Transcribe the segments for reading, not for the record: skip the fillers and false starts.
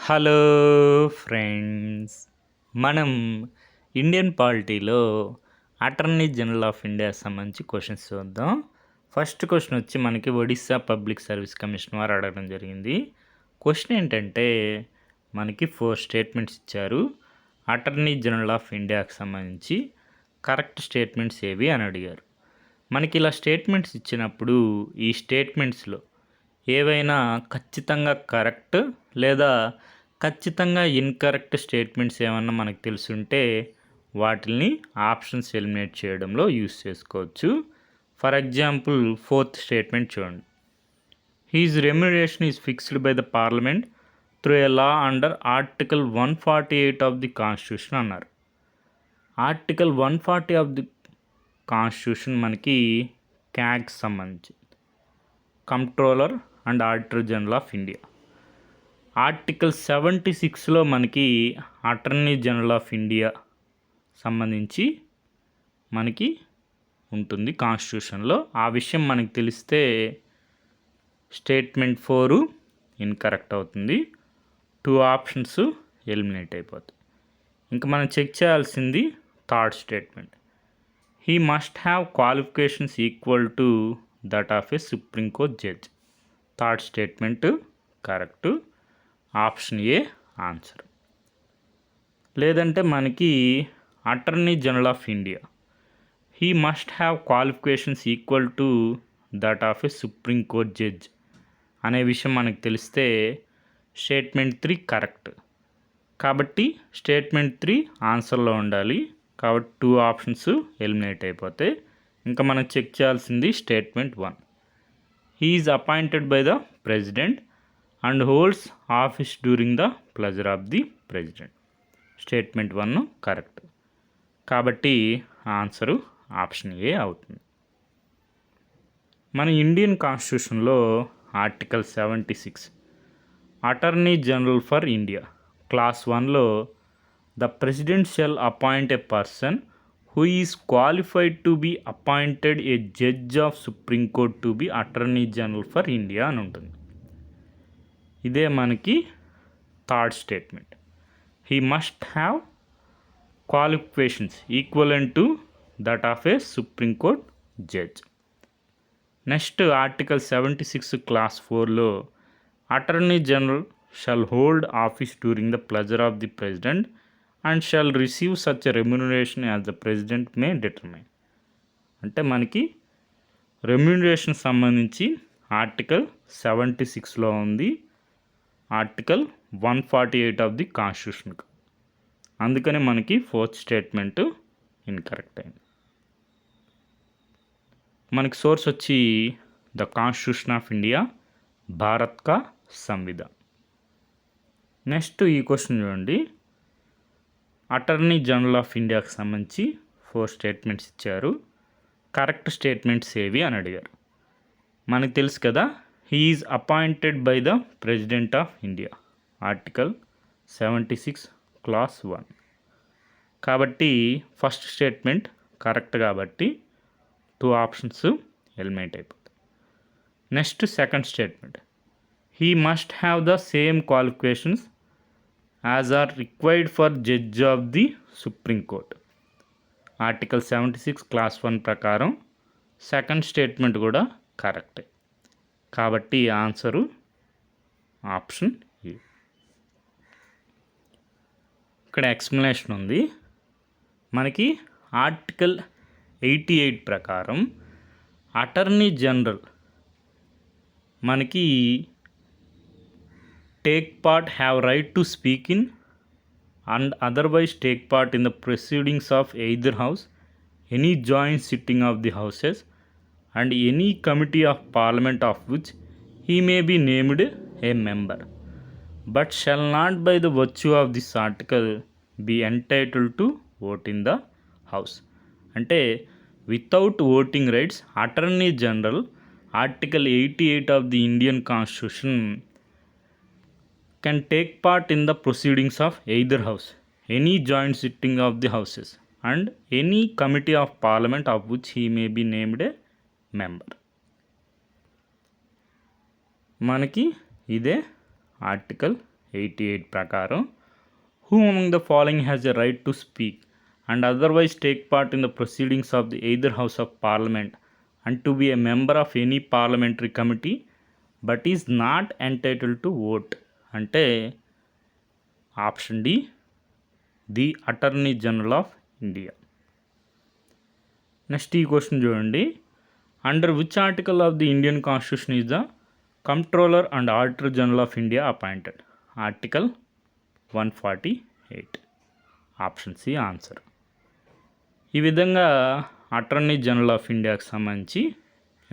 Hello friends, మనం Indian పాలిటీలో attorney general of India సంబంధించి క్వశ్చన్స్ చూద్దాం. ఫస్ట్ క్వశ్చన్ వచ్చి మనకి ఒడిస్సా పబ్లిక్ సర్వీస్ కమిషన్ వారు అడగడం జరిగింది. క్వశ్చన్ ఏంటంటే మనకి 4 స్టేట్మెంట్స్ ఇచ్చారు. అటార్నీ జనరల్ ఆఫ్ ఇండియాకి సంబంధించి కరెక్ట్ స్టేట్మెంట్స్ ఏవి అని అడిగారు. మనకి ఇలా స్టేట్మెంట్స్ ఇచ్చినప్పుడు ఈ స్టేట్మెంట్స్లో ఏవైనా ఖచ్చితంగా కరెక్ట్ లేదా ఖచ్చితంగా ఇన్కరెక్ట్ స్టేట్మెంట్స్ ఏమన్నా మనకు తెలుసుంటే వాటిని ఆప్షన్స్ ఎలిమినేట్ చేయడంలో యూస్ చేసుకోవచ్చు. ఫర్ ఎగ్జాంపుల్ 4th స్టేట్మెంట్ చూడండి. His remuneration is fixed by the parliament through a law under article 148 of the constitution అన్నారు. ఆర్టికల్ 140 ఆఫ్ ది కాన్స్టిట్యూషన్ మనకి క్యాగ్ సంబంధించి controller and auditor general of India. Article 76లో మనకి attorney general of India సంబంధించి మనకి ఉంటుంది కాన్స్టిట్యూషన్లో. ఆ విషయం మనకి తెలిస్తే స్టేట్మెంట్ 4 ఇన్కరెక్ట్ అవుతుంది. 2 ఆప్షన్స్ ఎలిమినేట్ అయిపోతాయి. ఇంకా మనం చెక్ చేయాల్సింది 3rd statement. He must have qualifications equal to that of a supreme court judge. 3rd statement correct. Option A answer. లేదంటే మనకి attorney general of India he must have qualifications equal to that of a supreme court judge అనే విషయం మనకు తెలిస్తే statement 3 correct. కాబట్టి statement 3 ఆన్సర్లో ఉండాలి. కాబట్టి 2 options eliminate అయిపోతాయి. ఇంకా మనం చెక్ చేయాల్సింది statement 1. He is appointed by the president and holds office during the pleasure of the president. Statement 1 correct. కాబట్టి ఆన్సరు ఆప్షన్ ఏ అవుతుంది. మన ఇండియన్ కాన్స్టిట్యూషన్లో article 76 attorney general for India clause 1లో the president shall appoint a person who is qualified to be appointed a judge of supreme court to be attorney general for India అని ఉంటుంది. ఇదే మనకి 3rd statement. He must have qualifications equivalent to that of a supreme court judge. Next article 76 clause 4లో attorney general shall hold office during the pleasure of the president and shall receive such remuneration as the president may determine. అంటే మనకి remuneration సంబంధించి article 76లో ఉంది, article 148 of the constitution. అందుకనే మనకి 4th statement incorrect అయింది. మనకి source వచ్చి the constitution of India, Bharat కా సంవిధాన్. నెక్స్ట్ ఈ క్వశ్చన్ చూడండి. అటార్నీ జనరల్ ఆఫ్ ఇండియాకి సంబంధించి 4 స్టేట్మెంట్స్ ఇచ్చారు. కరెక్ట్ స్టేట్మెంట్స్ ఏవి అని అడిగారు. మనకు తెలుసు కదా, he is appointed by the president of India, article 76 clause 1. కాబట్టి ఫస్ట్ స్టేట్మెంట్ కరెక్ట్ కాబట్టి 2 ఆప్షన్స్ ఎలిమినేట్ అయిపోతాయి. Next second statement. He must have the same qualifications as are required for judge of the supreme court, article 76 clause 1 ప్రకారం second statement కూడా కరెక్టే. కాబట్టి answer option ఏ. ఇక్కడ explanation ఉంది. మనకి ఆర్టికల్ 88 ప్రకారం అటార్నీ జనరల్ మనకి take part have right to speak in and otherwise take part in the proceedings of either house, any joint sitting of the houses and any committee of parliament of which he may be named a member, but shall not by the virtue of this article be entitled to vote in the house. అంటే without voting rights attorney general article 88 of the Indian constitution can take part in the proceedings of either house, any joint sitting of the houses and any committee of parliament of which he may be named a member. మనకి ఇదే article 88 ప్రకారం who among the following has a right to speak and otherwise take part in the proceedings of the either house of parliament and to be a member of any parliamentary committee but is not entitled to vote? అంటే option D, the attorney general of India. Next ఈ question చూడండి. Under which article of the Indian constitution is the comptroller and auditor general of India appointed? Article 148. Option C answer. ఈ విధంగా attorney general of ఇండియాకి సంబంధించి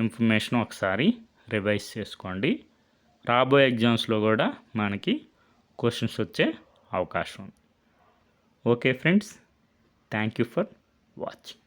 information ఒకసారి revise చేసుకోండి. రాబోయే ఎగ్జామ్స్లో కూడా మనకి క్వశ్చన్స్ వచ్చే అవకాశం ఉంది. Okay friends, thank you for watching.